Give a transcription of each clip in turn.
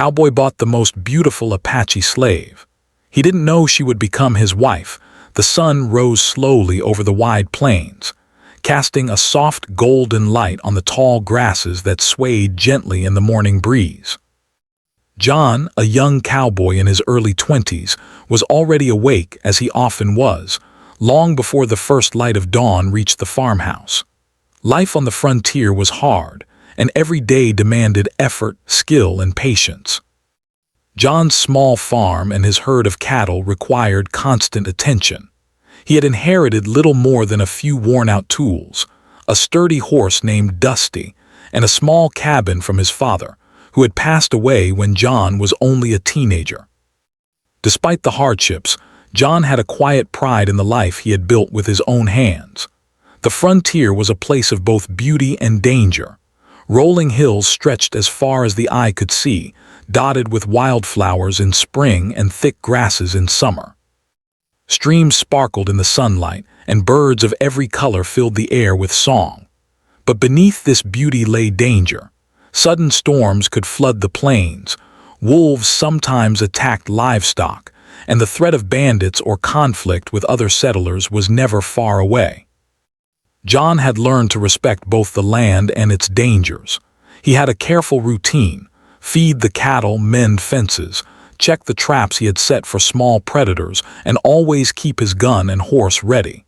Cowboy bought the most beautiful Apache slave. He didn't know she would become his wife. The sun rose slowly over the wide plains, casting a soft golden light on the tall grasses that swayed gently in the morning breeze. John, a young cowboy in his early 20s, was already awake as he often was, long before the first light of dawn reached the farmhouse. Life on the frontier was hard, and every day demanded effort, skill, and patience. John's small farm and his herd of cattle required constant attention. He had inherited little more than a few worn-out tools, a sturdy horse named Dusty, and a small cabin from his father, who had passed away when John was only a teenager. Despite the hardships, John had a quiet pride in the life he had built with his own hands. The frontier was a place of both beauty and danger. Rolling hills stretched as far as the eye could see, dotted with wildflowers in spring and thick grasses in summer. Streams sparkled in the sunlight, and birds of every color filled the air with song. But beneath this beauty lay danger. Sudden storms could flood the plains, wolves sometimes attacked livestock, and the threat of bandits or conflict with other settlers was never far away. John had learned to respect both the land and its dangers. He had a careful routine: feed the cattle, mend fences, check the traps he had set for small predators, and always keep his gun and horse ready.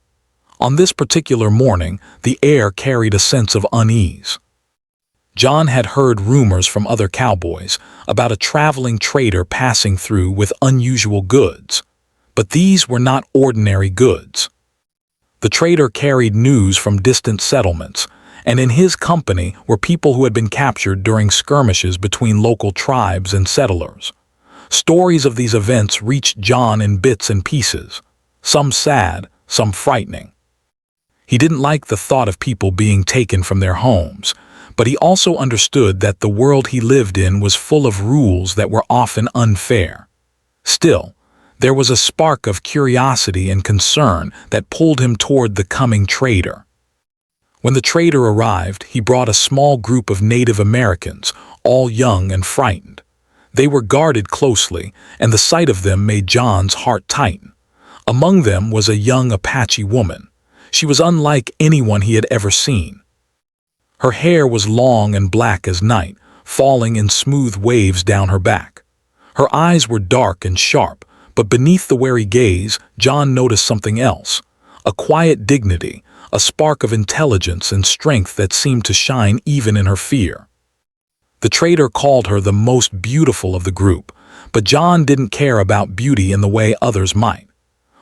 On this particular morning, the air carried a sense of unease. John had heard rumors from other cowboys about a traveling trader passing through with unusual goods. But these were not ordinary goods. The trader carried news from distant settlements, and in his company were people who had been captured during skirmishes between local tribes and settlers. Stories of these events reached John in bits and pieces, some sad, some frightening. He didn't like the thought of people being taken from their homes, but he also understood that the world he lived in was full of rules that were often unfair. Still, there was a spark of curiosity and concern that pulled him toward the coming trader. When the trader arrived, he brought a small group of Native Americans, all young and frightened. They were guarded closely, and the sight of them made John's heart tighten. Among them was a young Apache woman. She was unlike anyone he had ever seen. Her hair was long and black as night, falling in smooth waves down her back. Her eyes were dark and sharp, but beneath the wary gaze, John noticed something else: a quiet dignity, a spark of intelligence and strength that seemed to shine even in her fear. The trader called her the most beautiful of the group, but John didn't care about beauty in the way others might.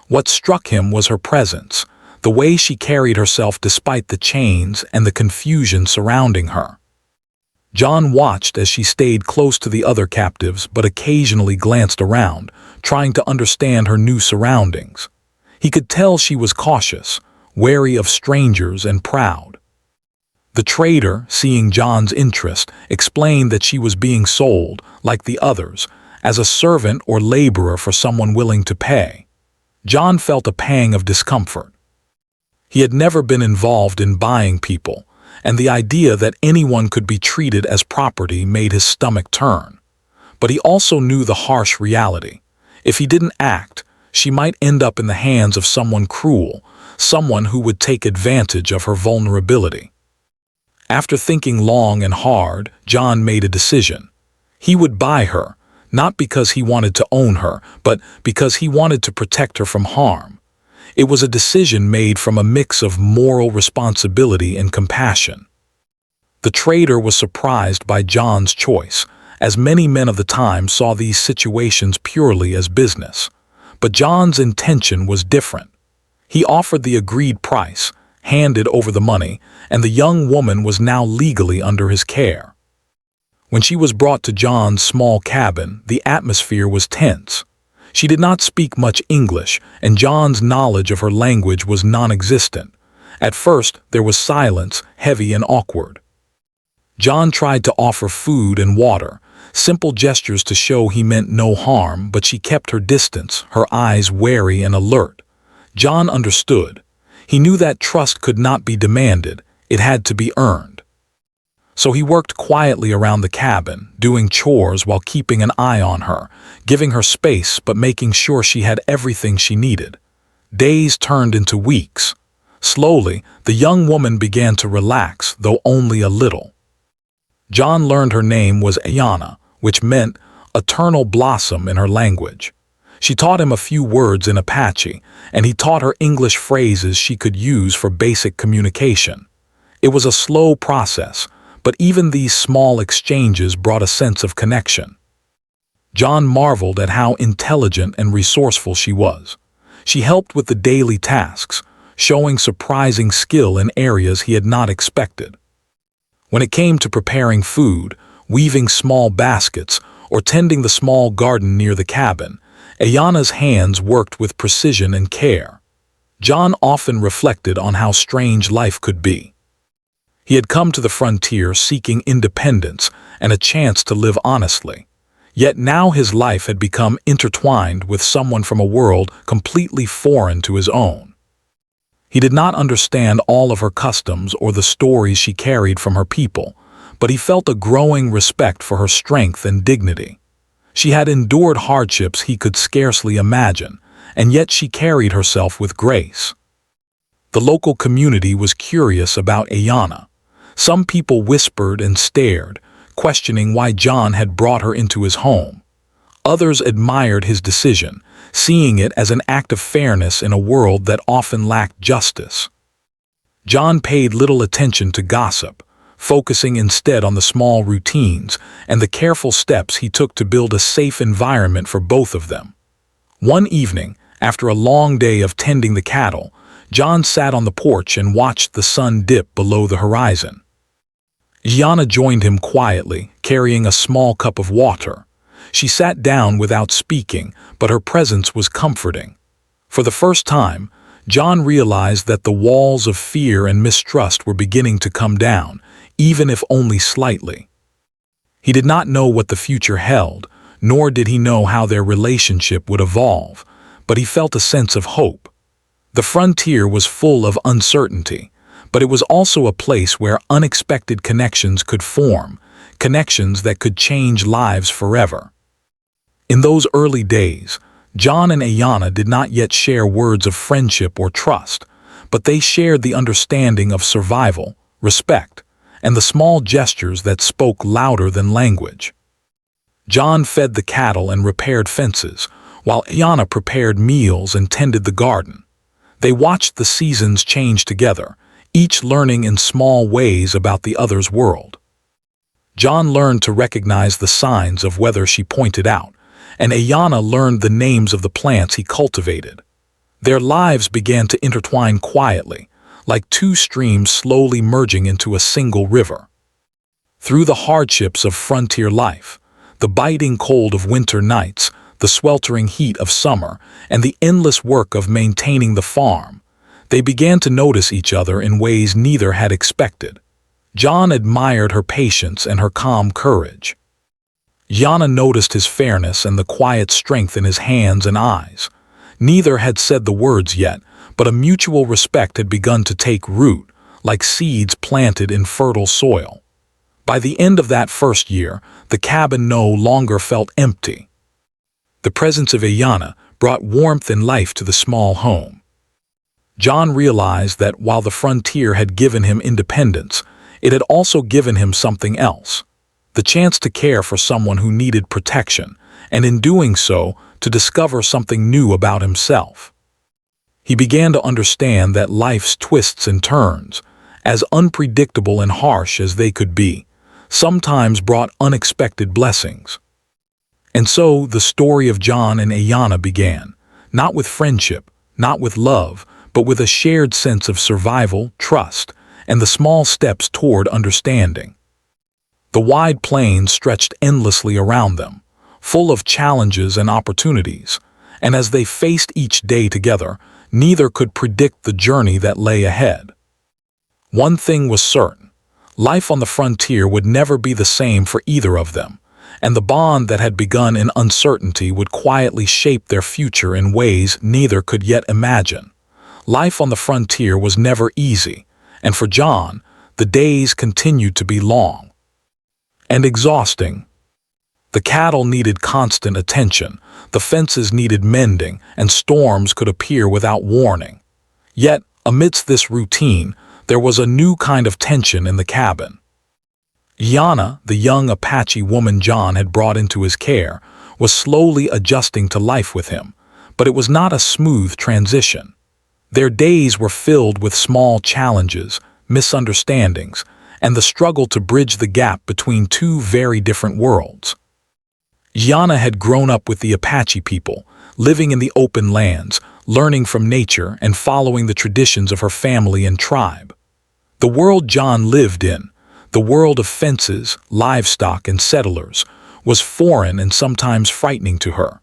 What struck him was her presence, the way she carried herself despite the chains and the confusion surrounding her. John watched as she stayed close to the other captives but occasionally glanced around, trying to understand her new surroundings. He could tell she was cautious, wary of strangers and proud. The trader, seeing John's interest, explained that she was being sold, like the others, as a servant or laborer for someone willing to pay. John felt a pang of discomfort. He had never been involved in buying people, and the idea that anyone could be treated as property made his stomach turn. But he also knew the harsh reality. If he didn't act, she might end up in the hands of someone cruel, someone who would take advantage of her vulnerability. After thinking long and hard, John made a decision. He would buy her, not because he wanted to own her, but because he wanted to protect her from harm. It was a decision made from a mix of moral responsibility and compassion. The trader was surprised by John's choice, as many men of the time saw these situations purely as business. But John's intention was different. He offered the agreed price, handed over the money, and the young woman was now legally under his care. When she was brought to John's small cabin, the atmosphere was tense. She did not speak much English, and John's knowledge of her language was non-existent. At first, there was silence, heavy and awkward. John tried to offer food and water, simple gestures to show he meant no harm, but she kept her distance, her eyes wary and alert. John understood. He knew that trust could not be demanded, it had to be earned. So he worked quietly around the cabin, doing chores while keeping an eye on her, giving her space but making sure she had everything she needed. Days turned into weeks. Slowly, the young woman began to relax, though only a little. John learned her name was Ayana, which meant eternal blossom in her language. She taught him a few words in Apache, and he taught her English phrases she could use for basic communication. It was a slow process, but even these small exchanges brought a sense of connection. John marveled at how intelligent and resourceful she was. She helped with the daily tasks, showing surprising skill in areas he had not expected. When it came to preparing food, weaving small baskets, or tending the small garden near the cabin, Ayana's hands worked with precision and care. John often reflected on how strange life could be. He had come to the frontier seeking independence and a chance to live honestly. Yet now his life had become intertwined with someone from a world completely foreign to his own. He did not understand all of her customs or the stories she carried from her people, but he felt a growing respect for her strength and dignity. She had endured hardships he could scarcely imagine, and yet she carried herself with grace. The local community was curious about Ayana. Some people whispered and stared, questioning why John had brought her into his home. Others admired his decision, seeing it as an act of fairness in a world that often lacked justice. John paid little attention to gossip, focusing instead on the small routines and the careful steps he took to build a safe environment for both of them. One evening, after a long day of tending the cattle, John sat on the porch and watched the sun dip below the horizon. Ayana joined him quietly, carrying a small cup of water. She sat down without speaking, but her presence was comforting. For the first time, John realized that the walls of fear and mistrust were beginning to come down, even if only slightly. He did not know what the future held, nor did he know how their relationship would evolve, but he felt a sense of hope. The frontier was full of uncertainty, but it was also a place where unexpected connections could form, connections that could change lives forever. In those early days, John and Ayana did not yet share words of friendship or trust, but they shared the understanding of survival, respect, and the small gestures that spoke louder than language. John fed the cattle and repaired fences, while Ayana prepared meals and tended the garden. They watched the seasons change together, each learning in small ways about the other's world. John learned to recognize the signs of weather she pointed out, and Ayana learned the names of the plants he cultivated. Their lives began to intertwine quietly, like two streams slowly merging into a single river. Through the hardships of frontier life, the biting cold of winter nights, the sweltering heat of summer, and the endless work of maintaining the farm, they began to notice each other in ways neither had expected. John admired her patience and her calm courage. Ayana noticed his fairness and the quiet strength in his hands and eyes. Neither had said the words yet, but a mutual respect had begun to take root, like seeds planted in fertile soil. By the end of that first year, the cabin no longer felt empty. The presence of Ayana brought warmth and life to the small home. John realized that while the frontier had given him independence, it had also given him something else, the chance to care for someone who needed protection, and in doing so, to discover something new about himself. He began to understand that life's twists and turns, as unpredictable and harsh as they could be, sometimes brought unexpected blessings. And so the story of John and Ayana began, not with friendship, not with love, but with a shared sense of survival, trust, and the small steps toward understanding. The wide plains stretched endlessly around them, full of challenges and opportunities, and as they faced each day together, neither could predict the journey that lay ahead. One thing was certain: life on the frontier would never be the same for either of them, and the bond that had begun in uncertainty would quietly shape their future in ways neither could yet imagine. Life on the frontier was never easy, and for John, the days continued to be long and exhausting. The cattle needed constant attention, the fences needed mending, and storms could appear without warning. Yet, amidst this routine, there was a new kind of tension in the cabin. Yana, the young Apache woman John had brought into his care, was slowly adjusting to life with him, but it was not a smooth transition. Their days were filled with small challenges, misunderstandings, and the struggle to bridge the gap between two very different worlds. Yana had grown up with the Apache people, living in the open lands, learning from nature and following the traditions of her family and tribe. The world John lived in, the world of fences, livestock, and settlers, was foreign and sometimes frightening to her.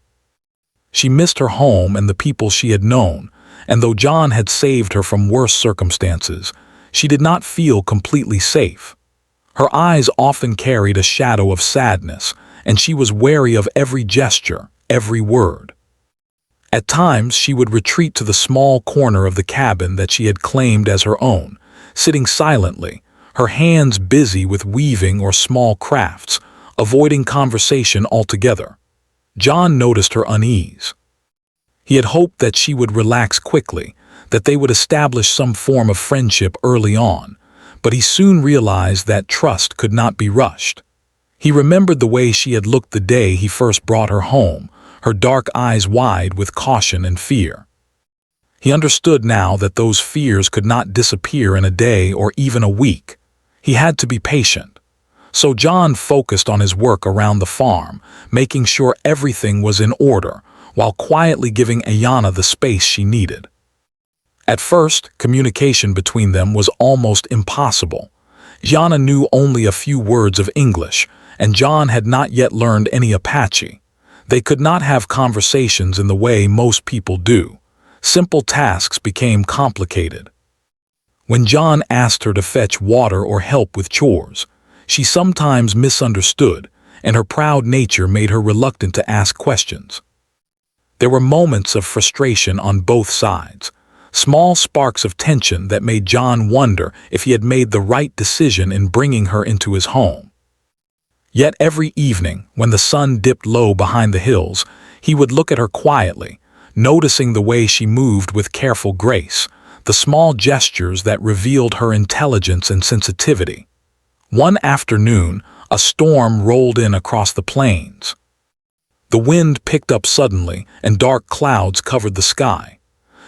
She missed her home and the people she had known, and though John had saved her from worse circumstances, she did not feel completely safe. Her eyes often carried a shadow of sadness, and she was wary of every gesture, every word. At times, she would retreat to the small corner of the cabin that she had claimed as her own, sitting silently, her hands busy with weaving or small crafts, avoiding conversation altogether. John noticed her unease. He had hoped that she would relax quickly, that they would establish some form of friendship early on, but he soon realized that trust could not be rushed. He remembered the way she had looked the day he first brought her home, her dark eyes wide with caution and fear. He understood now that those fears could not disappear in a day or even a week. He had to be patient. So John focused on his work around the farm, making sure everything was in order, while quietly giving Ayana the space she needed. At first, communication between them was almost impossible. Yana knew only a few words of English, and John had not yet learned any Apache. They could not have conversations in the way most people do. Simple tasks became complicated. When John asked her to fetch water or help with chores, she sometimes misunderstood, and her proud nature made her reluctant to ask questions. There were moments of frustration on both sides, small sparks of tension that made John wonder if he had made the right decision in bringing her into his home. Yet every evening, when the sun dipped low behind the hills, he would look at her quietly, noticing the way she moved with careful grace, the small gestures that revealed her intelligence and sensitivity. One afternoon, a storm rolled in across the plains. The wind picked up suddenly, and dark clouds covered the sky.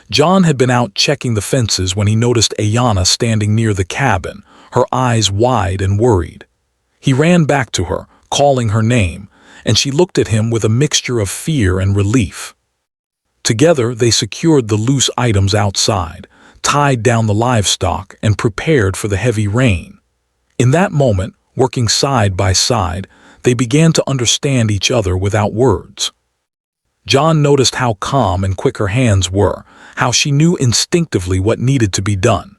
John had been out checking the fences when he noticed Ayana standing near the cabin, her eyes wide and worried. He ran back to her, calling her name, and she looked at him with a mixture of fear and relief. Together, they secured the loose items outside, tied down the livestock, and prepared for the heavy rain. In that moment, working side by side, they began to understand each other without words. John noticed how calm and quick her hands were, how she knew instinctively what needed to be done.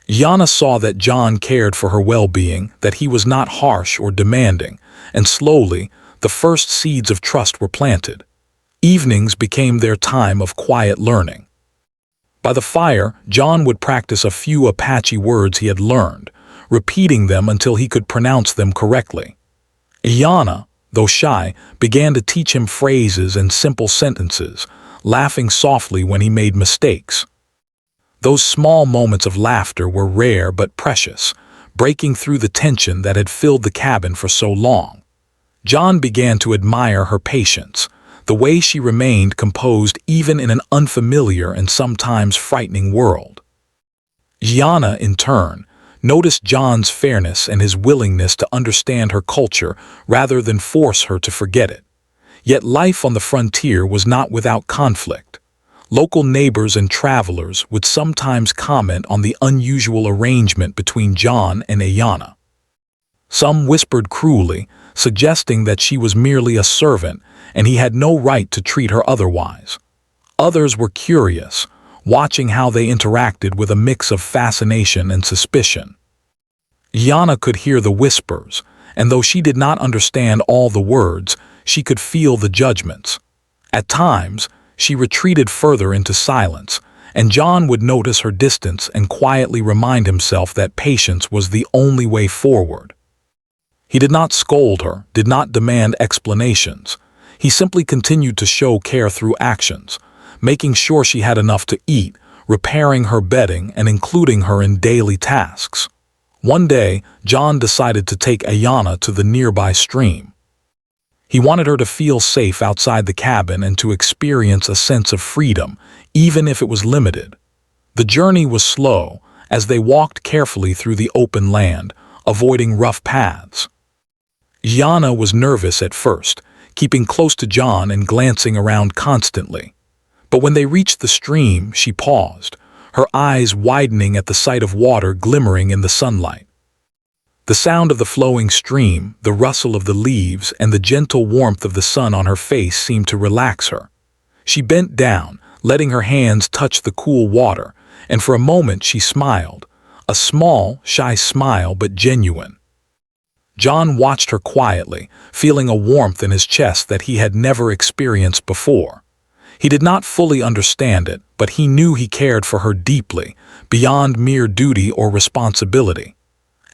Yana saw that John cared for her well-being, that he was not harsh or demanding, and slowly, the first seeds of trust were planted. Evenings became their time of quiet learning. By the fire, John would practice a few Apache words he had learned, repeating them until he could pronounce them correctly. Yana, though shy, began to teach him phrases and simple sentences, laughing softly when he made mistakes. Those small moments of laughter were rare but precious, breaking through the tension that had filled the cabin for so long. John began to admire her patience, the way she remained composed even in an unfamiliar and sometimes frightening world. Yana, in turn, noticed John's fairness and his willingness to understand her culture rather than force her to forget it. Yet life on the frontier was not without conflict. Local neighbors and travelers would sometimes comment on the unusual arrangement between John and Ayana. Some whispered cruelly, suggesting that she was merely a servant and he had no right to treat her otherwise. Others were curious, watching how they interacted with a mix of fascination and suspicion. Yana could hear the whispers, and though she did not understand all the words, she could feel the judgments. At times, she retreated further into silence, and John would notice her distance and quietly remind himself that patience was the only way forward. He did not scold her, did not demand explanations. He simply continued to show care through actions, making sure she had enough to eat, repairing her bedding, and including her in daily tasks. One day, John decided to take Ayanna to the nearby stream. He wanted her to feel safe outside the cabin and to experience a sense of freedom, even if it was limited. The journey was slow, as they walked carefully through the open land, avoiding rough paths. Ayanna was nervous at first, keeping close to John and glancing around constantly. But when they reached the stream, she paused, her eyes widening at the sight of water glimmering in the sunlight. The sound of the flowing stream, the rustle of the leaves, and the gentle warmth of the sun on her face seemed to relax her. She bent down, letting her hands touch the cool water, and for a moment she smiled, a small, shy smile but genuine. John watched her quietly, feeling a warmth in his chest that he had never experienced before. He did not fully understand it, but he knew he cared for her deeply, beyond mere duty or responsibility.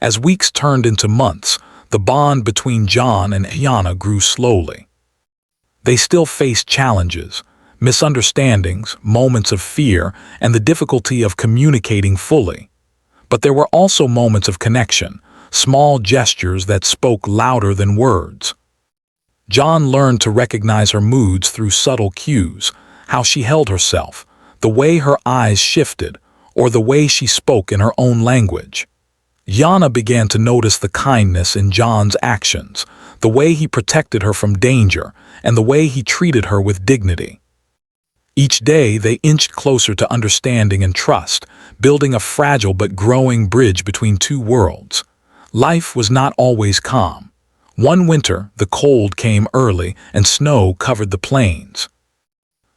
As weeks turned into months, the bond between John and Ayanna grew slowly. They still faced challenges, misunderstandings, moments of fear, and the difficulty of communicating fully. But there were also moments of connection, small gestures that spoke louder than words. John learned to recognize her moods through subtle cues, how she held herself, the way her eyes shifted, or the way she spoke in her own language. Ayanna began to notice the kindness in John's actions, the way he protected her from danger, and the way he treated her with dignity. Each day they inched closer to understanding and trust, building a fragile but growing bridge between two worlds. Life was not always calm. One winter, the cold came early and snow covered the plains.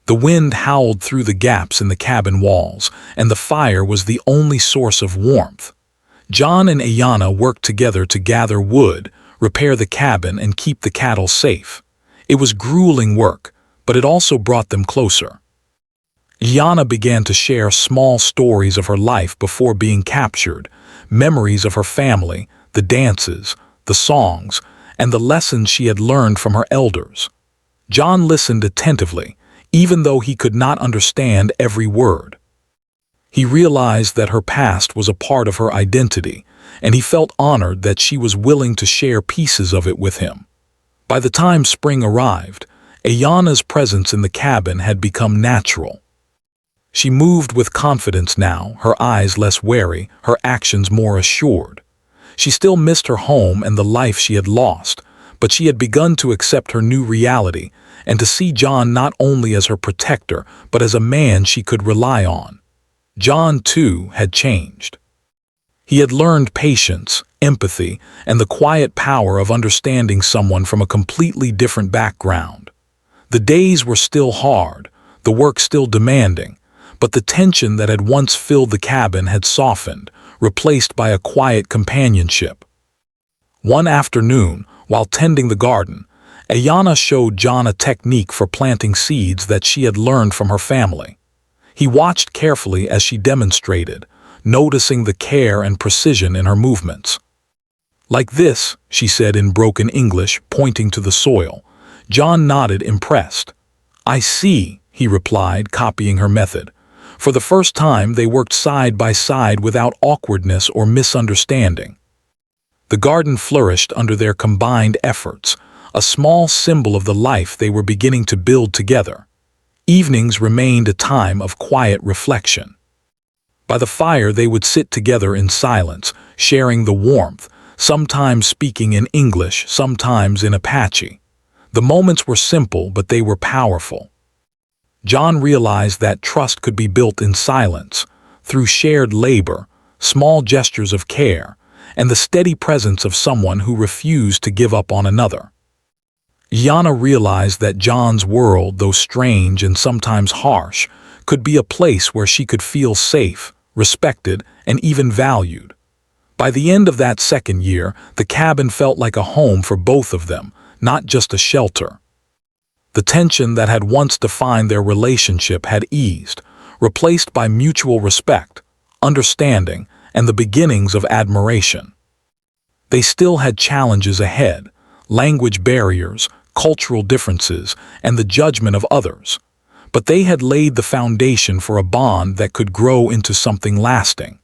The wind howled through the gaps in the cabin walls, and the fire was the only source of warmth. John and Ayanna worked together to gather wood, repair the cabin, and keep the cattle safe. It was grueling work, but it also brought them closer. Ayanna began to share small stories of her life before being captured, memories of her family, the dances, the songs, and the lessons she had learned from her elders. John listened attentively, even though he could not understand every word. He realized that her past was a part of her identity, and he felt honored that she was willing to share pieces of it with him. By the time spring arrived, Ayanna's presence in the cabin had become natural. She moved with confidence now, her eyes less wary, her actions more assured. She still missed her home and the life she had lost, but she had begun to accept her new reality and to see John not only as her protector, but as a man she could rely on. John, too, had changed. He had learned patience, empathy, and the quiet power of understanding someone from a completely different background. The days were still hard, the work still demanding, but the tension that had once filled the cabin had softened, replaced by a quiet companionship. One afternoon, while tending the garden, Ayanna showed John a technique for planting seeds that she had learned from her family. He watched carefully as she demonstrated, noticing the care and precision in her movements. "Like this," she said in broken English, pointing to the soil. John nodded, impressed. "I see," he replied, copying her method. For the first time, they worked side by side without awkwardness or misunderstanding. The garden flourished under their combined efforts, a small symbol of the life they were beginning to build together. Evenings remained a time of quiet reflection. By the fire they would sit together in silence, sharing the warmth, sometimes speaking in English, sometimes in Apache. The moments were simple, but they were powerful. John realized that trust could be built in silence, through shared labor, small gestures of care, and the steady presence of someone who refused to give up on another. Ayanna realized that John's world, though strange and sometimes harsh, could be a place where she could feel safe, respected, and even valued. By the end of that second year, the cabin felt like a home for both of them, not just a shelter. The tension that had once defined their relationship had eased, replaced by mutual respect, understanding, and the beginnings of admiration. They still had challenges ahead: language barriers, cultural differences, and the judgment of others. But they had laid the foundation for a bond that could grow into something lasting.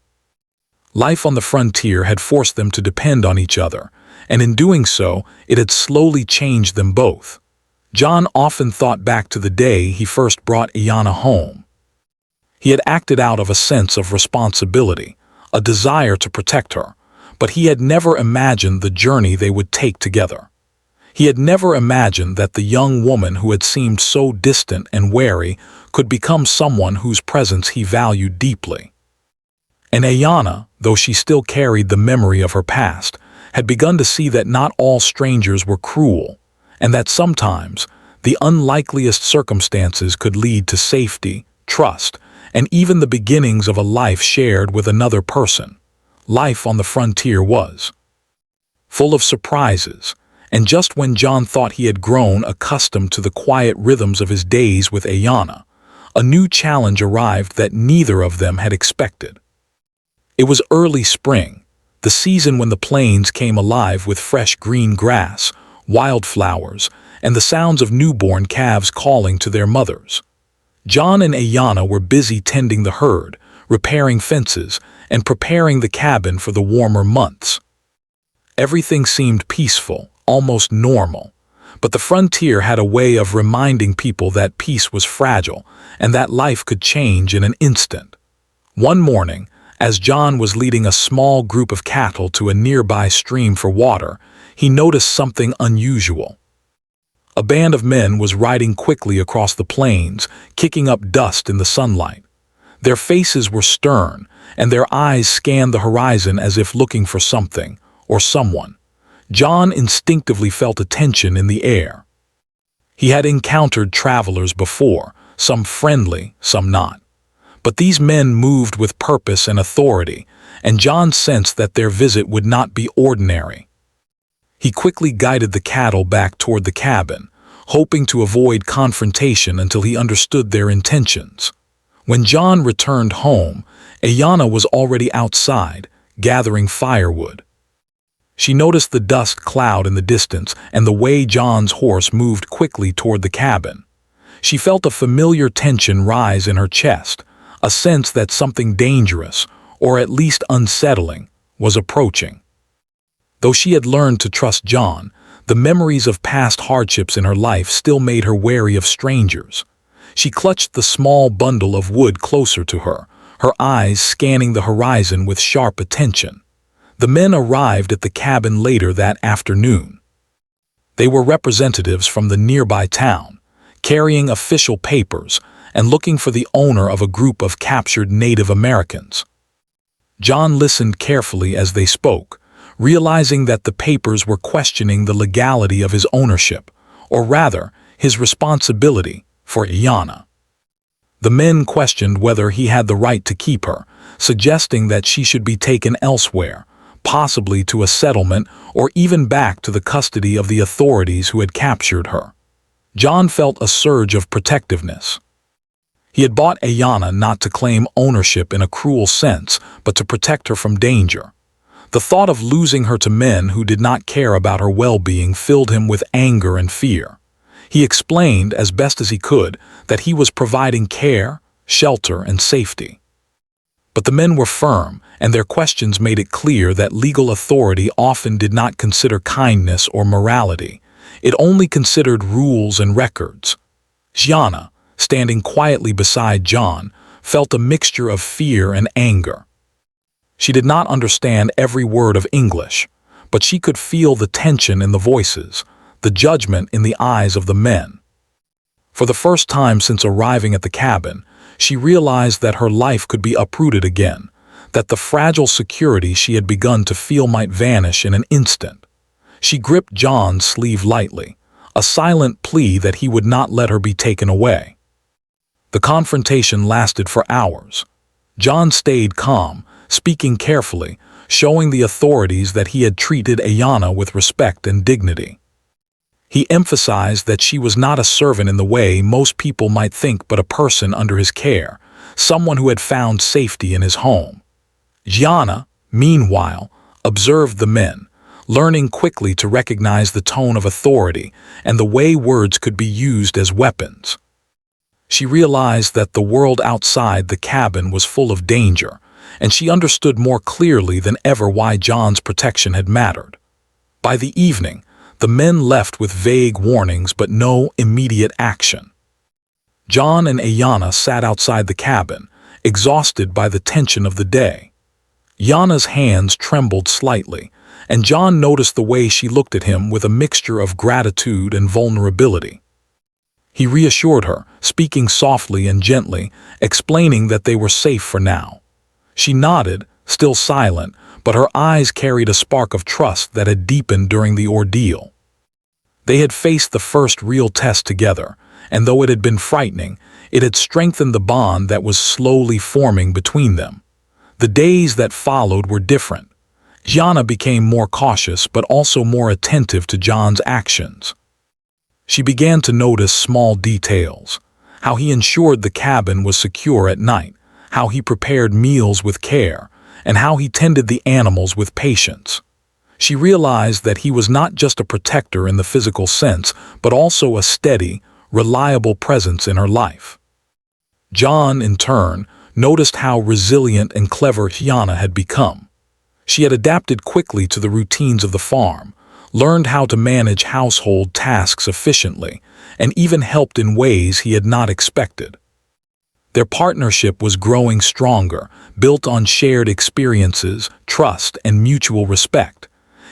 Life on the frontier had forced them to depend on each other, and in doing so, it had slowly changed them both. John often thought back to the day he first brought Ayanna home. He had acted out of a sense of responsibility, a desire to protect her, but he had never imagined the journey they would take together. He had never imagined that the young woman who had seemed so distant and wary could become someone whose presence he valued deeply. And Ayanna, though she still carried the memory of her past, had begun to see that not all strangers were cruel, and that sometimes the unlikeliest circumstances could lead to safety, trust, and even the beginnings of a life shared with another person. Life on the frontier was full of surprises, and just when John thought he had grown accustomed to the quiet rhythms of his days with Ayanna, a new challenge arrived that neither of them had expected. It was early spring, the season when the plains came alive with fresh green grass, wildflowers, and the sounds of newborn calves calling to their mothers. John and Ayanna were busy tending the herd, repairing fences, and preparing the cabin for the warmer months. Everything seemed peaceful, almost normal, but the frontier had a way of reminding people that peace was fragile and that life could change in an instant. One morning, as John was leading a small group of cattle to a nearby stream for water, he noticed something unusual. A band of men was riding quickly across the plains, kicking up dust in the sunlight. Their faces were stern, and their eyes scanned the horizon as if looking for something or someone. John instinctively felt a tension in the air. He had encountered travelers before, some friendly, some not. But these men moved with purpose and authority, and John sensed that their visit would not be ordinary. He quickly guided the cattle back toward the cabin, hoping to avoid confrontation until he understood their intentions. When John returned home, Ayanna was already outside, gathering firewood. She noticed the dust cloud in the distance and the way John's horse moved quickly toward the cabin. She felt a familiar tension rise in her chest, a sense that something dangerous, or at least unsettling, was approaching. Though she had learned to trust John, the memories of past hardships in her life still made her wary of strangers. She clutched the small bundle of wood closer to her, her eyes scanning the horizon with sharp attention. The men arrived at the cabin later that afternoon. They were representatives from the nearby town, carrying official papers and looking for the owner of a group of captured Native Americans. John listened carefully as they spoke, realizing that the papers were questioning the legality of his ownership, or rather, his responsibility for Ayanna. The men questioned whether he had the right to keep her, suggesting that she should be taken elsewhere, possibly to a settlement or even back to the custody of the authorities who had captured her. John felt a surge of protectiveness. He had bought Ayanna not to claim ownership in a cruel sense, but to protect her from danger. The thought of losing her to men who did not care about her well-being filled him with anger and fear. He explained, as best as he could, that he was providing care, shelter, and safety. But the men were firm, and their questions made it clear that legal authority often did not consider kindness or morality. It only considered rules and records. Ayanna, standing quietly beside John, felt a mixture of fear and anger. She did not understand every word of English, but she could feel the tension in the voices, the judgment in the eyes of the men. For the first time since arriving at the cabin, she realized that her life could be uprooted again, that the fragile security she had begun to feel might vanish in an instant. She gripped John's sleeve lightly, a silent plea that he would not let her be taken away. The confrontation lasted for hours. John stayed calm, speaking carefully, showing the authorities that he had treated Ayanna with respect and dignity. He emphasized that she was not a servant in the way most people might think, but a person under his care, someone who had found safety in his home. Gianna, meanwhile, observed the men, learning quickly to recognize the tone of authority and the way words could be used as weapons. She realized that the world outside the cabin was full of danger, and she understood more clearly than ever why John's protection had mattered. By the evening, the men left with vague warnings but no immediate action. John and Ayanna sat outside the cabin, exhausted by the tension of the day. Yanna's hands trembled slightly, and John noticed the way she looked at him with a mixture of gratitude and vulnerability. He reassured her, speaking softly and gently, explaining that they were safe for now. She nodded, still silent, but her eyes carried a spark of trust that had deepened during the ordeal. They had faced the first real test together, and though it had been frightening, it had strengthened the bond that was slowly forming between them. The days that followed were different. Gianna became more cautious but also more attentive to John's actions. She began to notice small details, how he ensured the cabin was secure at night, how he prepared meals with care, and how he tended the animals with patience. She realized that he was not just a protector in the physical sense, but also a steady, reliable presence in her life. John, in turn, noticed how resilient and clever Gianna had become. She had adapted quickly to the routines of the farm, learned how to manage household tasks efficiently, and even helped in ways he had not expected. Their partnership was growing stronger, built on shared experiences, trust, and mutual respect.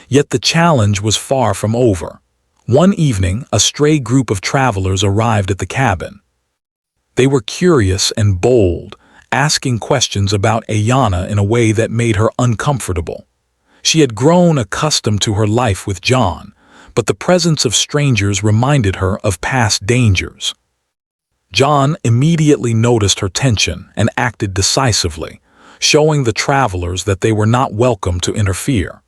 Yet the challenge was far from over. One evening, a stray group of travelers arrived at the cabin. They were curious and bold, asking questions about Ayanna in a way that made her uncomfortable. She had grown accustomed to her life with John, but the presence of strangers reminded her of past dangers. John immediately noticed her tension and acted decisively, showing the travelers that they were not welcome to interfere.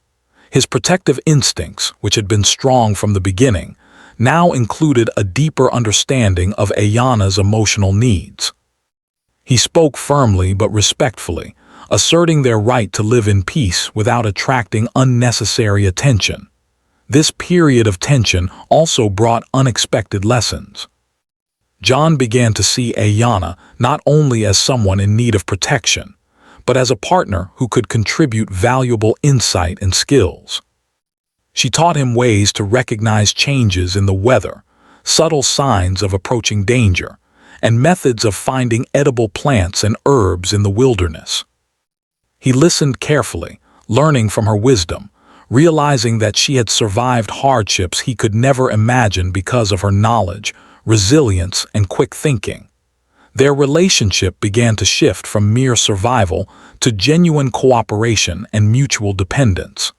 His protective instincts, which had been strong from the beginning, now included a deeper understanding of Ayanna's emotional needs. He spoke firmly but respectfully, asserting their right to live in peace without attracting unnecessary attention. This period of tension also brought unexpected lessons. John began to see Ayanna not only as someone in need of protection, but as a partner who could contribute valuable insight and skills. She taught him ways to recognize changes in the weather, subtle signs of approaching danger, and methods of finding edible plants and herbs in the wilderness. He listened carefully, learning from her wisdom, realizing that she had survived hardships he could never imagine because of her knowledge, resilience, and quick thinking. Their relationship began to shift from mere survival to genuine cooperation and mutual dependence.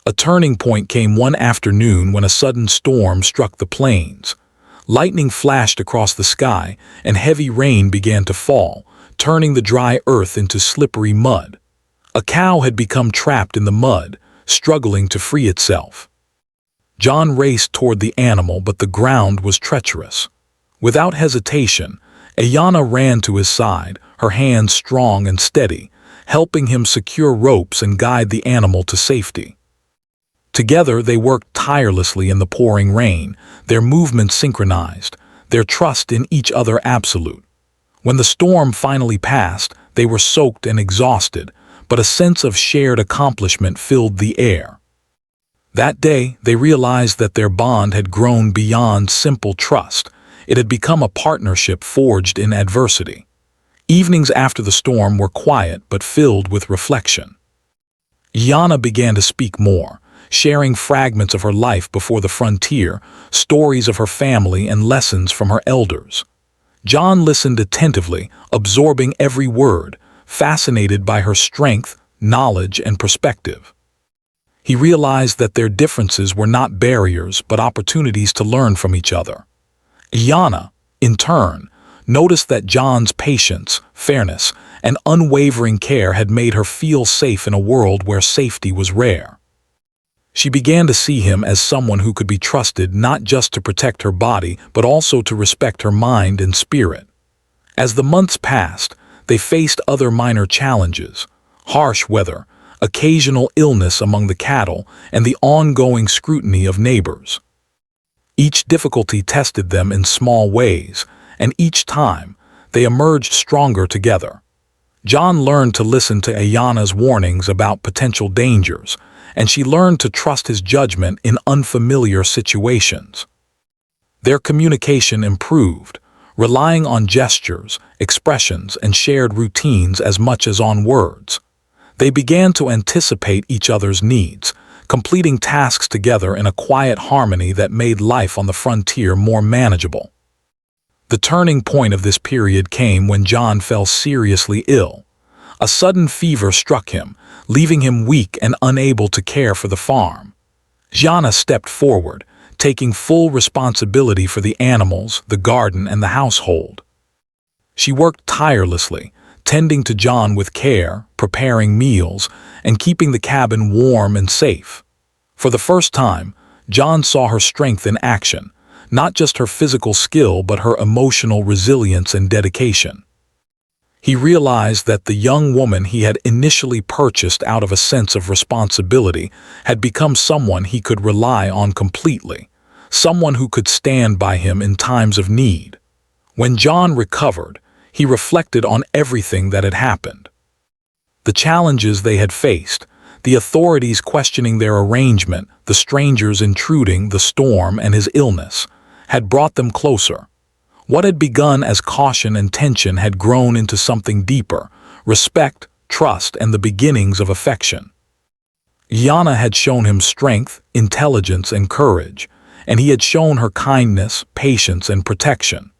A turning point came one afternoon when a sudden storm struck the plains. Lightning flashed across the sky, and heavy rain began to fall, turning the dry earth into slippery mud. A cow had become trapped in the mud, struggling to free itself. John raced toward the animal, but the ground was treacherous. Without hesitation, Ayanna ran to his side, her hands strong and steady, helping him secure ropes and guide the animal to safety. Together they worked tirelessly in the pouring rain, their movements synchronized, their trust in each other absolute. When the storm finally passed, they were soaked and exhausted, but a sense of shared accomplishment filled the air. That day, they realized that their bond had grown beyond simple trust. It had become a partnership forged in adversity. Evenings after the storm were quiet but filled with reflection. Ayanna began to speak more, sharing fragments of her life before the frontier, stories of her family, and lessons from her elders. John listened attentively, absorbing every word, fascinated by her strength, knowledge, and perspective. He realized that their differences were not barriers but opportunities to learn from each other. Ayanna, in turn, noticed that John's patience, fairness, and unwavering care had made her feel safe in a world where safety was rare. She began to see him as someone who could be trusted not just to protect her body but also to respect her mind and spirit. As the months passed, they faced other minor challenges: harsh weather, occasional illness among the cattle, and the ongoing scrutiny of neighbors. Each difficulty tested them in small ways, and each time, they emerged stronger together. John learned to listen to Ayana's warnings about potential dangers, and she learned to trust his judgment in unfamiliar situations. Their communication improved, relying on gestures, expressions, and shared routines as much as on words. They began to anticipate each other's needs, completing tasks together in a quiet harmony that made life on the frontier more manageable. The turning point of this period came when John fell seriously ill. A sudden fever struck him, leaving him weak and unable to care for the farm. Jana stepped forward, taking full responsibility for the animals, the garden, and the household. She worked tirelessly, tending to John with care, preparing meals, and keeping the cabin warm and safe. For the first time, John saw her strength in action, not just her physical skill but her emotional resilience and dedication. He realized that the young woman he had initially purchased out of a sense of responsibility had become someone he could rely on completely, someone who could stand by him in times of need. When John recovered, he reflected on everything that had happened. The challenges they had faced, the authorities questioning their arrangement, the strangers intruding, the storm, and his illness, had brought them closer. What had begun as caution and tension had grown into something deeper: respect, trust, and the beginnings of affection. Yana had shown him strength, intelligence, and courage, and he had shown her kindness, patience, and protection.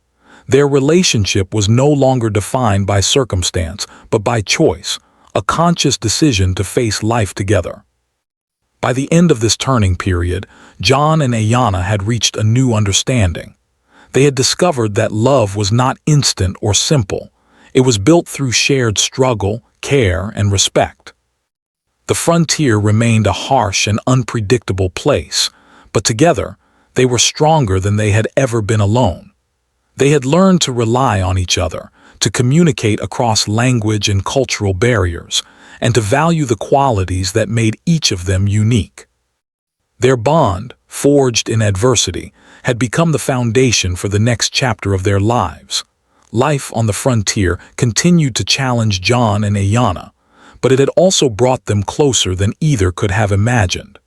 Their relationship was no longer defined by circumstance, but by choice, a conscious decision to face life together. By the end of this turning period, John and Ayana had reached a new understanding. They had discovered that love was not instant or simple. It was built through shared struggle, care, and respect. The frontier remained a harsh and unpredictable place, but together, they were stronger than they had ever been alone. They had learned to rely on each other, to communicate across language and cultural barriers, and to value the qualities that made each of them unique. Their bond, forged in adversity, had become the foundation for the next chapter of their lives. Life on the frontier continued to challenge John and Ayana, but it had also brought them closer than either could have imagined.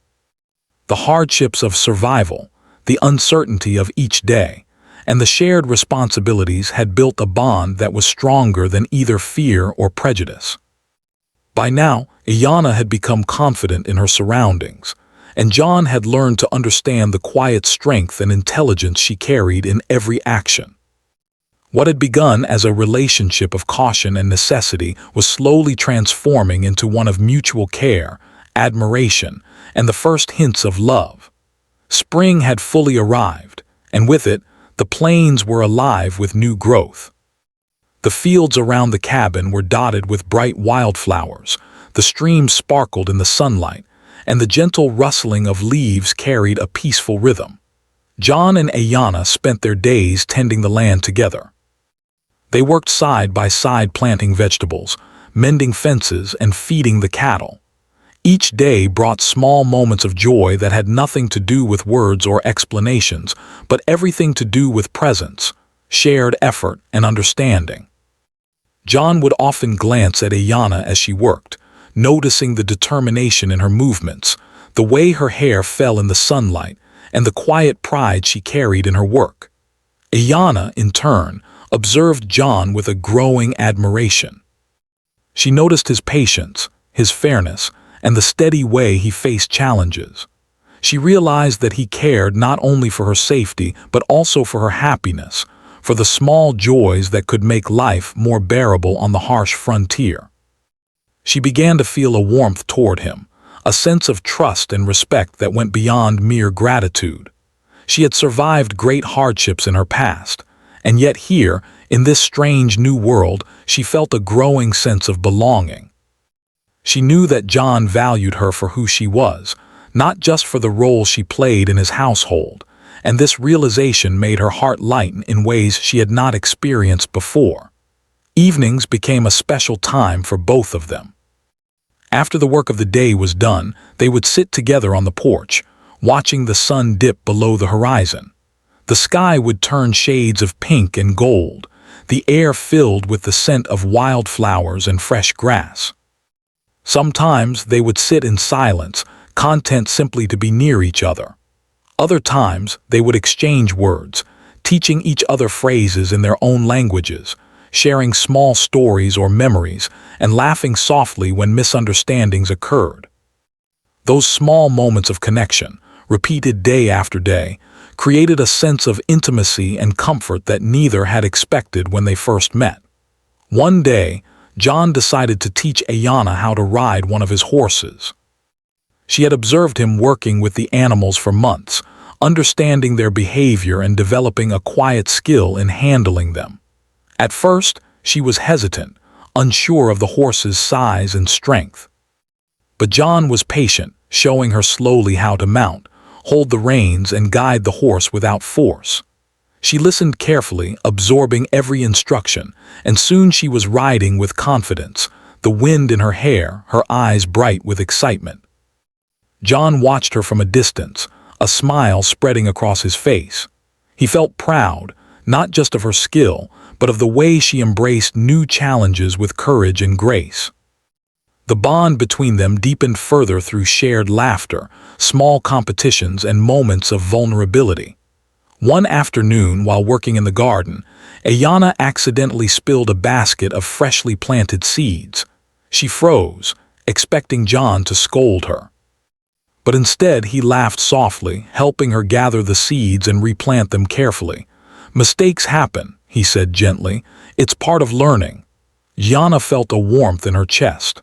The hardships of survival, the uncertainty of each day, and the shared responsibilities had built a bond that was stronger than either fear or prejudice. By now, Ayana had become confident in her surroundings, and John had learned to understand the quiet strength and intelligence she carried in every action. What had begun as a relationship of caution and necessity was slowly transforming into one of mutual care, admiration, and the first hints of love. Spring had fully arrived, and with it, the plains were alive with new growth. The fields around the cabin were dotted with bright wildflowers, the streams sparkled in the sunlight, and the gentle rustling of leaves carried a peaceful rhythm. John and Ayana spent their days tending the land together. They worked side by side planting vegetables, mending fences, and feeding the cattle. Each day brought small moments of joy that had nothing to do with words or explanations, but everything to do with presence, shared effort, and understanding. John would often glance at Ayana as she worked, noticing the determination in her movements, the way her hair fell in the sunlight, and the quiet pride she carried in her work. Ayana, in turn, observed John with a growing admiration. She noticed his patience, his fairness, and the steady way he faced challenges. She realized that he cared not only for her safety but also for her happiness, for the small joys that could make life more bearable on the harsh frontier. She began to feel a warmth toward him, a sense of trust and respect that went beyond mere gratitude. She had survived great hardships in her past, and yet here, in this strange new world, she felt a growing sense of belonging. She knew that John valued her for who she was, not just for the role she played in his household, and this realization made her heart lighten in ways she had not experienced before. Evenings became a special time for both of them. After the work of the day was done, they would sit together on the porch, watching the sun dip below the horizon. The sky would turn shades of pink and gold, the air filled with the scent of wildflowers and fresh grass. Sometimes they would sit in silence, content simply to be near each other. Other times they would exchange words, teaching each other phrases in their own languages, sharing small stories or memories, and laughing softly when misunderstandings occurred. Those small moments of connection, repeated day after day, created a sense of intimacy and comfort that neither had expected when they first met. One day, John decided to teach Ayanna how to ride one of his horses. She had observed him working with the animals for months, understanding their behavior and developing a quiet skill in handling them. At first, she was hesitant, unsure of the horse's size and strength. But John was patient, showing her slowly how to mount, hold the reins, and guide the horse without force. She listened carefully, absorbing every instruction, and soon she was riding with confidence, the wind in her hair, her eyes bright with excitement. John watched her from a distance, a smile spreading across his face. He felt proud, not just of her skill, but of the way she embraced new challenges with courage and grace. The bond between them deepened further through shared laughter, small competitions, and moments of vulnerability. One afternoon, while working in the garden, Ayanna accidentally spilled a basket of freshly planted seeds. She froze, expecting John to scold her. But instead he laughed softly, helping her gather the seeds and replant them carefully. "Mistakes happen," he said gently. "It's part of learning." Ayanna felt a warmth in her chest.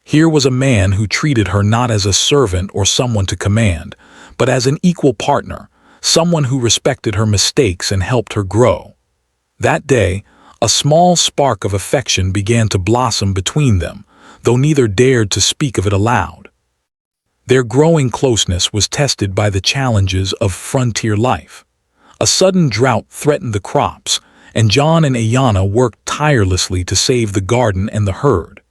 Here was a man who treated her not as a servant or someone to command, but as an equal partner, someone who respected her mistakes and helped her grow. That day, a small spark of affection began to blossom between them, though neither dared to speak of it aloud. Their growing closeness was tested by the challenges of frontier life. A sudden drought threatened the crops, and John and Ayanna worked tirelessly to save the garden and the herd.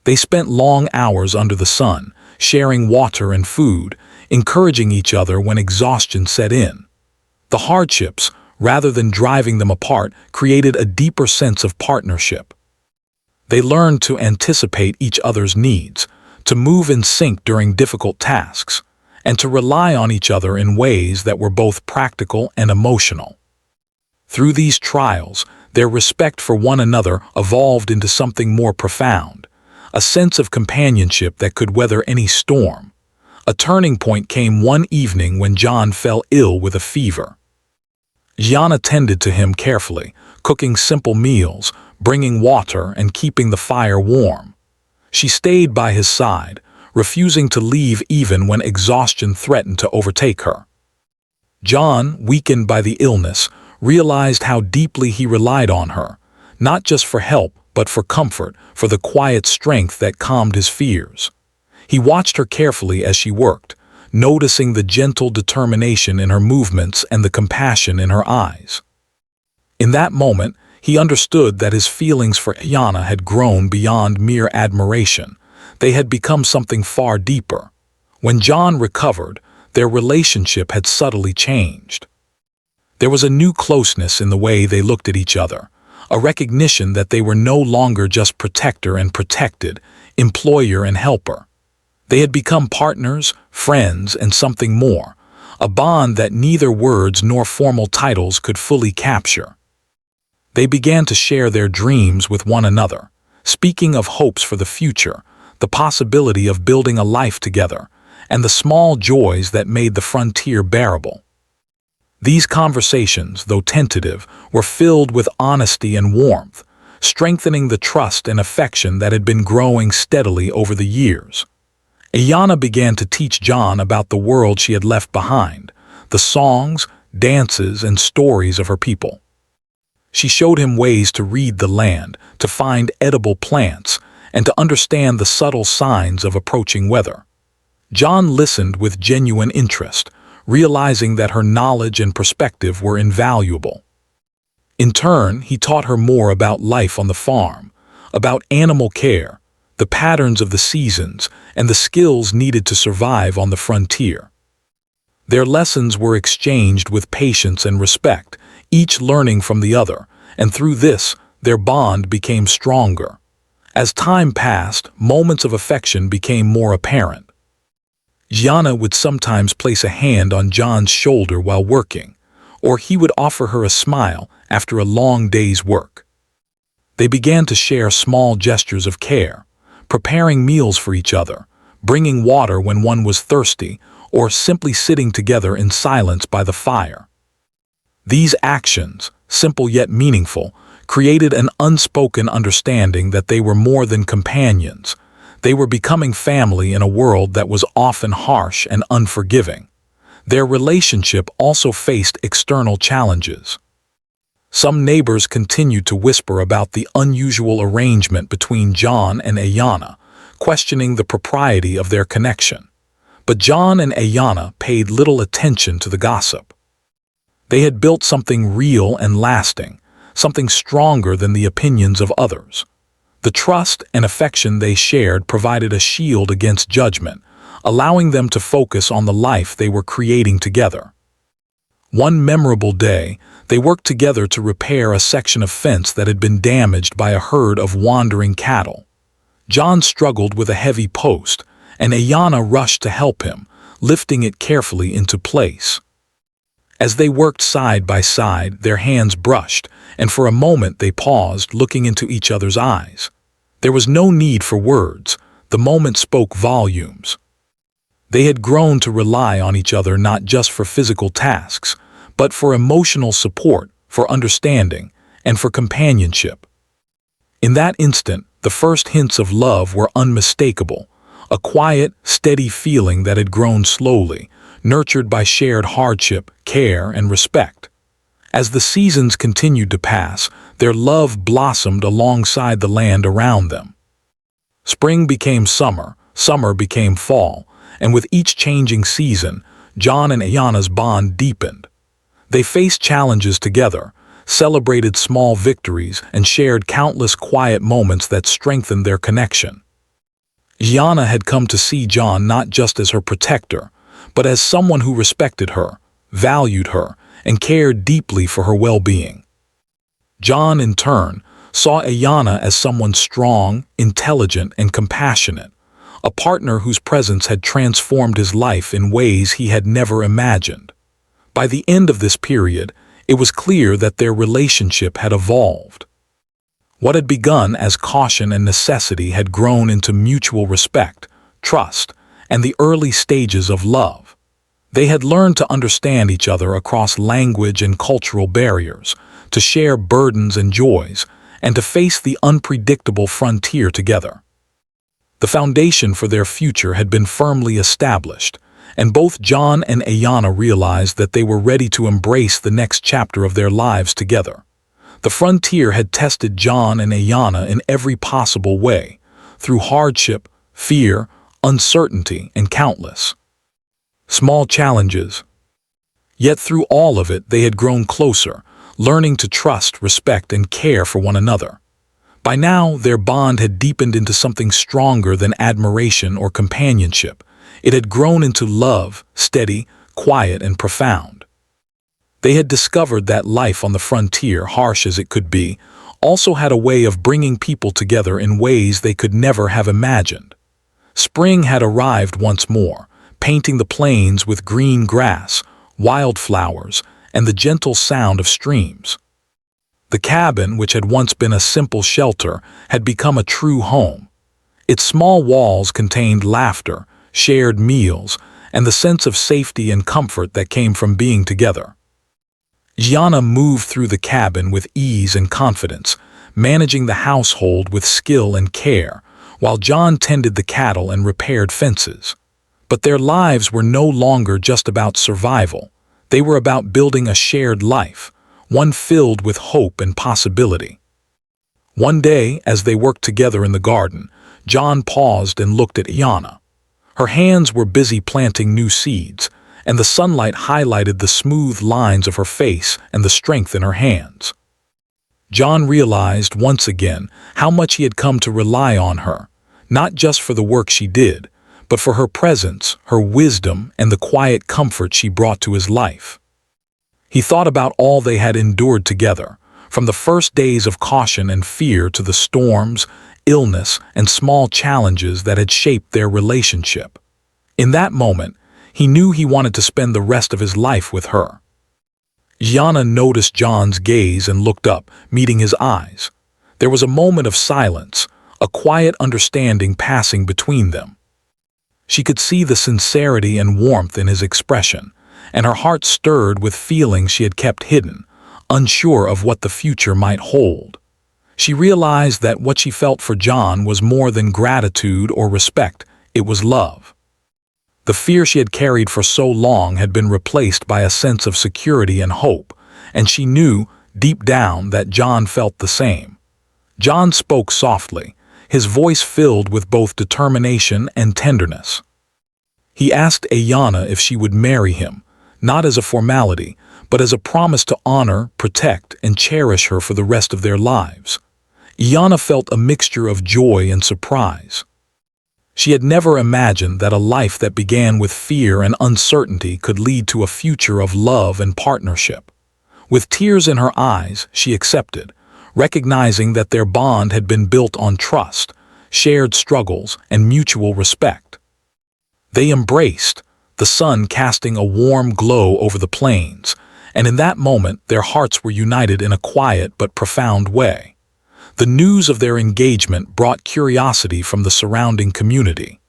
They spent long hours under the sun, sharing water and food, encouraging each other when exhaustion set in. The hardships, rather than driving them apart, created a deeper sense of partnership. They learned to anticipate each other's needs, to move in sync during difficult tasks, and to rely on each other in ways that were both practical and emotional. Through these trials, their respect for one another evolved into something more profound, a sense of companionship that could weather any storm. A turning point came one evening when John fell ill with a fever. Ayanna tended to him carefully, cooking simple meals, bringing water, and keeping the fire warm. She stayed by his side, refusing to leave even when exhaustion threatened to overtake her. John, weakened by the illness, realized how deeply he relied on her, not just for help, but for comfort, for the quiet strength that calmed his fears. He watched her carefully as she worked, noticing the gentle determination in her movements and the compassion in her eyes. In that moment, he understood that his feelings for Ayanna had grown beyond mere admiration. They had become something far deeper. When John recovered, their relationship had subtly changed. There was a new closeness in the way they looked at each other, a recognition that they were no longer just protector and protected, employer and helper. They had become partners, friends, and something more, a bond that neither words nor formal titles could fully capture. They began to share their dreams with one another, speaking of hopes for the future, the possibility of building a life together, and the small joys that made the frontier bearable. These conversations, though tentative, were filled with honesty and warmth, strengthening the trust and affection that had been growing steadily over the years. Ayanna began to teach John about the world she had left behind, the songs, dances, and stories of her people. She showed him ways to read the land, to find edible plants, and to understand the subtle signs of approaching weather. John listened with genuine interest, realizing that her knowledge and perspective were invaluable. In turn, he taught her more about life on the farm, about animal care, the patterns of the seasons, and the skills needed to survive on the frontier. Their lessons were exchanged with patience and respect, each learning from the other, and through this, their bond became stronger. As time passed, moments of affection became more apparent. Gianna would sometimes place a hand on John's shoulder while working, or he would offer her a smile after a long day's work. They began to share small gestures of care, preparing meals for each other, bringing water when one was thirsty, or simply sitting together in silence by the fire. These actions, simple yet meaningful, created an unspoken understanding that they were more than companions. They were becoming family in a world that was often harsh and unforgiving. Their relationship also faced external challenges. Some neighbors continued to whisper about the unusual arrangement between John and Ayanna, questioning the propriety of their connection. But John and Ayanna paid little attention to the gossip. They had built something real and lasting, something stronger than the opinions of others. The trust and affection they shared provided a shield against judgment, allowing them to focus on the life they were creating together. One memorable day, they worked together to repair a section of fence that had been damaged by a herd of wandering cattle. John struggled with a heavy post, and Ayanna rushed to help him, lifting it carefully into place. As they worked side by side, their hands brushed, and for a moment they paused, looking into each other's eyes. There was no need for words. The moment spoke volumes. They had grown to rely on each other not just for physical tasks, but for emotional support, for understanding, and for companionship. In that instant, the first hints of love were unmistakable, a quiet, steady feeling that had grown slowly, nurtured by shared hardship, care, and respect. As the seasons continued to pass, their love blossomed alongside the land around them. Spring became summer, summer became fall, and with each changing season, John and Ayanna's bond deepened. They faced challenges together, celebrated small victories, and shared countless quiet moments that strengthened their connection. Gianna had come to see John not just as her protector, but as someone who respected her, valued her, and cared deeply for her well-being. John, in turn, saw Ayanna as someone strong, intelligent, and compassionate, a partner whose presence had transformed his life in ways he had never imagined. By the end of this period, it was clear that their relationship had evolved. What had begun as caution and necessity had grown into mutual respect, trust, and the early stages of love. They had learned to understand each other across language and cultural barriers, to share burdens and joys, and to face the unpredictable frontier together. The foundation for their future had been firmly established, and both John and Ayanna realized that they were ready to embrace the next chapter of their lives together. The frontier had tested John and Ayanna in every possible way, through hardship, fear, uncertainty, and countless small challenges. Yet through all of it, they had grown closer, learning to trust, respect, and care for one another. By now, their bond had deepened into something stronger than admiration or companionship. It had grown into love, steady, quiet, and profound. They had discovered that life on the frontier, harsh as it could be, also had a way of bringing people together in ways they could never have imagined. Spring had arrived once more, painting the plains with green grass, wildflowers, and the gentle sound of streams. The cabin, which had once been a simple shelter, had become a true home. Its small walls contained laughter, shared meals, and the sense of safety and comfort that came from being together. Gianna moved through the cabin with ease and confidence, managing the household with skill and care, while John tended the cattle and repaired fences. But their lives were no longer just about survival. They were about building a shared life, one filled with hope and possibility. One day, as they worked together in the garden, John paused and looked at Ayanna. Her hands were busy planting new seeds, and the sunlight highlighted the smooth lines of her face and the strength in her hands. John realized once again how much he had come to rely on her, not just for the work she did, but for her presence, her wisdom, and the quiet comfort she brought to his life. He thought about all they had endured together, from the first days of caution and fear to the storms, illness, and small challenges that had shaped their relationship. In that moment, he knew he wanted to spend the rest of his life with her. Yana noticed John's gaze and looked up, meeting his eyes. There was a moment of silence, a quiet understanding passing between them. She could see the sincerity and warmth in his expression, and her heart stirred with feelings she had kept hidden, unsure of what the future might hold. She realized that what she felt for John was more than gratitude or respect, it was love. The fear she had carried for so long had been replaced by a sense of security and hope, and she knew, deep down, that John felt the same. John spoke softly, his voice filled with both determination and tenderness. He asked Ayanna if she would marry him, not as a formality, but as a promise to honor, protect, and cherish her for the rest of their lives. Ayanna felt a mixture of joy and surprise. She had never imagined that a life that began with fear and uncertainty could lead to a future of love and partnership. With tears in her eyes, she accepted, recognizing that their bond had been built on trust, shared struggles, and mutual respect. They embraced, the sun casting a warm glow over the plains, and in that moment their hearts were united in a quiet but profound way. The news of their engagement brought curiosity from the surrounding community.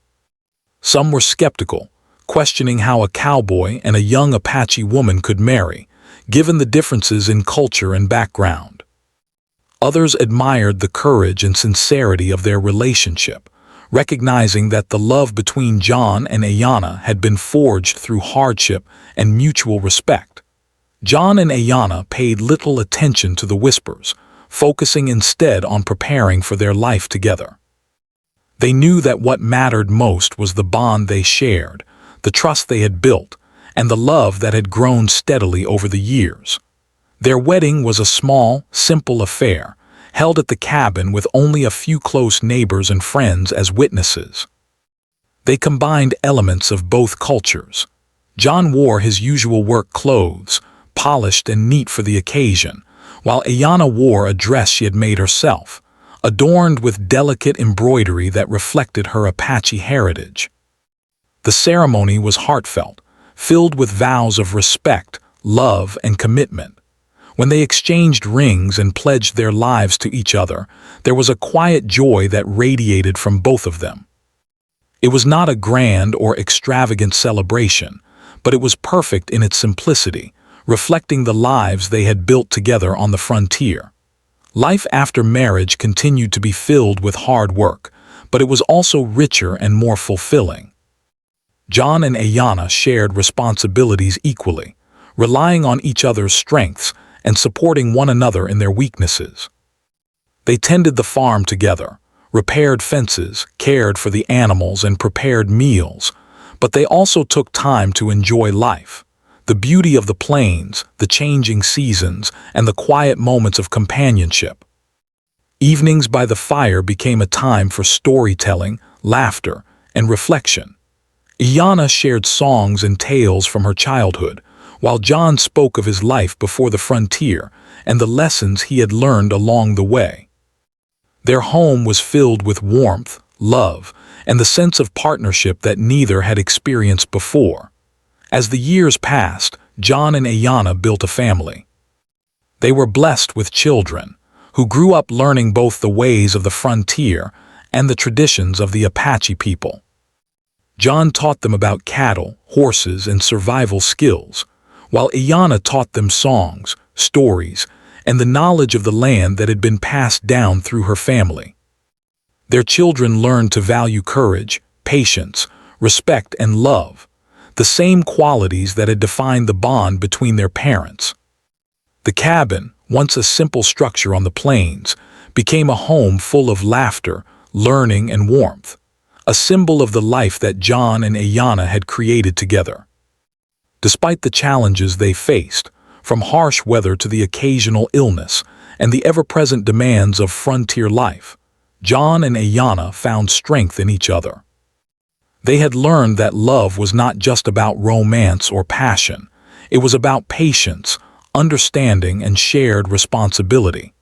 Some were skeptical, questioning how a cowboy and a young Apache woman could marry, given the differences in culture and background. Others admired the courage and sincerity of their relationship, recognizing that the love between John and Ayanna had been forged through hardship and mutual respect. John and Ayanna paid little attention to the whispers, focusing instead on preparing for their life together. They knew that what mattered most was the bond they shared, the trust they had built, and the love that had grown steadily over the years. Their wedding was a small, simple affair, held at the cabin with only a few close neighbors and friends as witnesses. They combined elements of both cultures. John wore his usual work clothes, polished and neat for the occasion, while Ayanna wore a dress she had made herself, adorned with delicate embroidery that reflected her Apache heritage. The ceremony was heartfelt, filled with vows of respect, love, and commitment. When they exchanged rings and pledged their lives to each other, there was a quiet joy that radiated from both of them. It was not a grand or extravagant celebration, but it was perfect in its simplicity, reflecting the lives they had built together on the frontier. Life after marriage continued to be filled with hard work, but it was also richer and more fulfilling. John and Ayanna shared responsibilities equally, relying on each other's strengths and supporting one another in their weaknesses. They tended the farm together, repaired fences, cared for the animals, and prepared meals, but they also took time to enjoy life. The beauty of the plains, the changing seasons, and the quiet moments of companionship. Evenings by the fire became a time for storytelling, laughter, and reflection. Ayanna shared songs and tales from her childhood, while John spoke of his life before the frontier and the lessons he had learned along the way. Their home was filled with warmth, love, and the sense of partnership that neither had experienced before. As the years passed, John and Ayanna built a family. They were blessed with children, who grew up learning both the ways of the frontier and the traditions of the Apache people. John taught them about cattle, horses, and survival skills, while Ayanna taught them songs, stories, and the knowledge of the land that had been passed down through her family. Their children learned to value courage, patience, respect, and love, the same qualities that had defined the bond between their parents. The cabin, once a simple structure on the plains, became a home full of laughter, learning, and warmth, a symbol of the life that John and Ayanna had created together. Despite the challenges they faced, from harsh weather to the occasional illness and the ever-present demands of frontier life. John and Ayanna found strength in each other. They had learned that love was not just about romance or passion. It was about patience, understanding, and shared responsibility.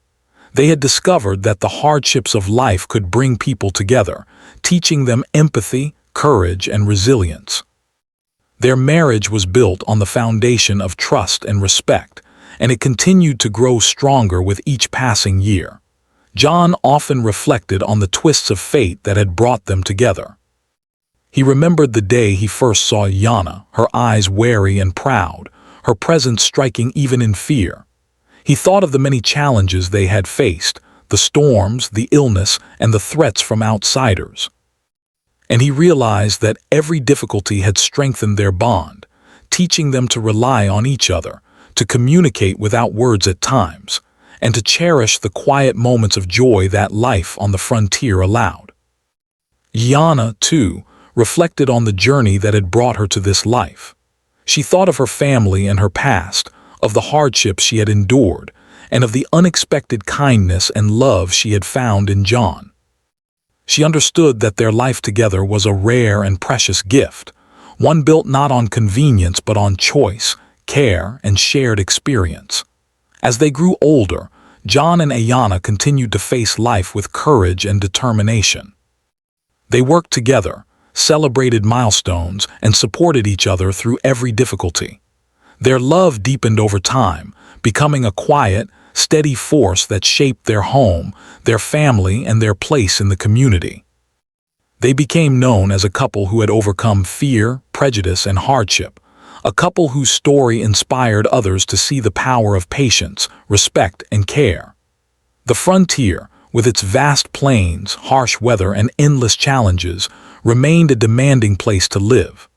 They had discovered that the hardships of life could bring people together, teaching them empathy, courage, and resilience. Their marriage was built on the foundation of trust and respect, and it continued to grow stronger with each passing year. John often reflected on the twists of fate that had brought them together. He remembered the day he first saw Ayanna, her eyes wary and proud, her presence striking even in fear. He thought of the many challenges they had faced, the storms, the illness, and the threats from outsiders. And he realized that every difficulty had strengthened their bond, teaching them to rely on each other, to communicate without words at times, and to cherish the quiet moments of joy that life on the frontier allowed. Ayanna, too, reflected on the journey that had brought her to this life. She thought of her family and her past, of the hardships she had endured, and of the unexpected kindness and love she had found in John. She understood that their life together was a rare and precious gift, one built not on convenience but on choice, care, and shared experience. As they grew older, John and Ayanna continued to face life with courage and determination. They worked together, celebrated milestones, and supported each other through every difficulty. Their love deepened over time, becoming a quiet, steady force that shaped their home, their family, and their place in the community. They became known as a couple who had overcome fear, prejudice, and hardship, a couple whose story inspired others to see the power of patience, respect, and care. The frontier, with its vast plains, harsh weather, and endless challenges, remained a demanding place to live.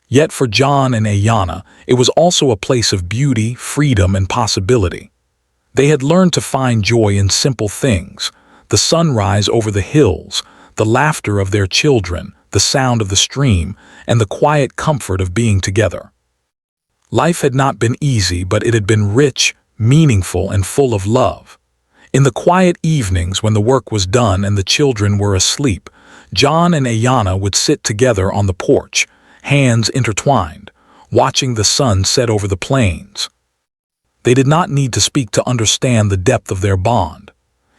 Yet for John and Ayanna, it was also a place of beauty, freedom, and possibility. They had learned to find joy in simple things: the sunrise over the hills, the laughter of their children, the sound of the stream, and the quiet comfort of being together. Life had not been easy, but it had been rich, meaningful, and full of love. In the quiet evenings when the work was done and the children were asleep, John and Ayanna would sit together on the porch, hands intertwined, watching the sun set over the plains. They did not need to speak to understand the depth of their bond.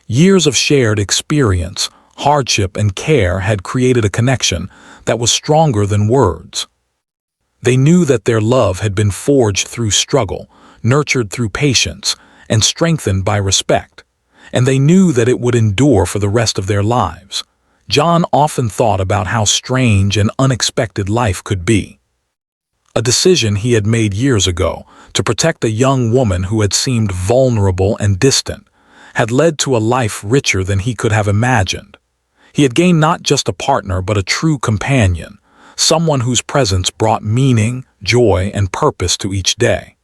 Years of shared experience, hardship, and care had created a connection that was stronger than words. They knew that their love had been forged through struggle, nurtured through patience, and strengthened by respect. And they knew that it would endure for the rest of their lives. John often thought about how strange and unexpected life could be. A decision he had made years ago, to protect a young woman who had seemed vulnerable and distant, had led to a life richer than he could have imagined. He had gained not just a partner but a true companion, someone whose presence brought meaning, joy, and purpose to each day.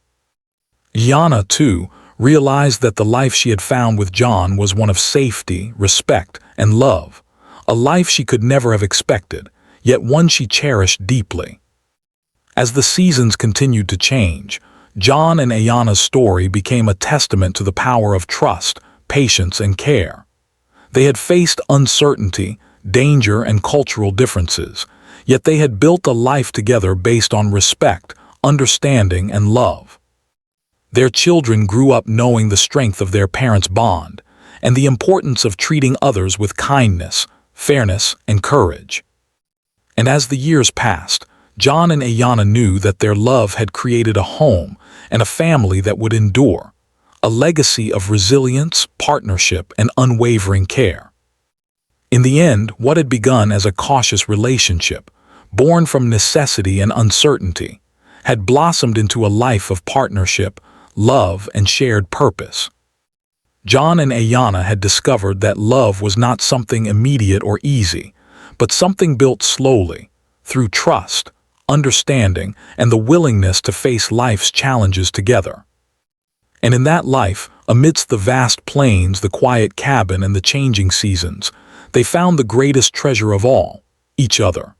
Ayanna, too, realized that the life she had found with John was one of safety, respect, and love, a life she could never have expected, yet one she cherished deeply. As the seasons continued to change, John and Ayanna's story became a testament to the power of trust, patience, and care. They had faced uncertainty, danger, and cultural differences, yet they had built a life together based on respect, understanding, and love. Their children grew up knowing the strength of their parents' bond and the importance of treating others with kindness, fairness, and courage. And as the years passed, John and Ayanna knew that their love had created a home and a family that would endure, a legacy of resilience, partnership, and unwavering care. In the end, what had begun as a cautious relationship, born from necessity and uncertainty, had blossomed into a life of partnership, love, and shared purpose. John and Ayanna had discovered that love was not something immediate or easy, but something built slowly, through trust, understanding, and the willingness to face life's challenges together. And in that life, amidst the vast plains, the quiet cabin, and the changing seasons, they found the greatest treasure of all, each other.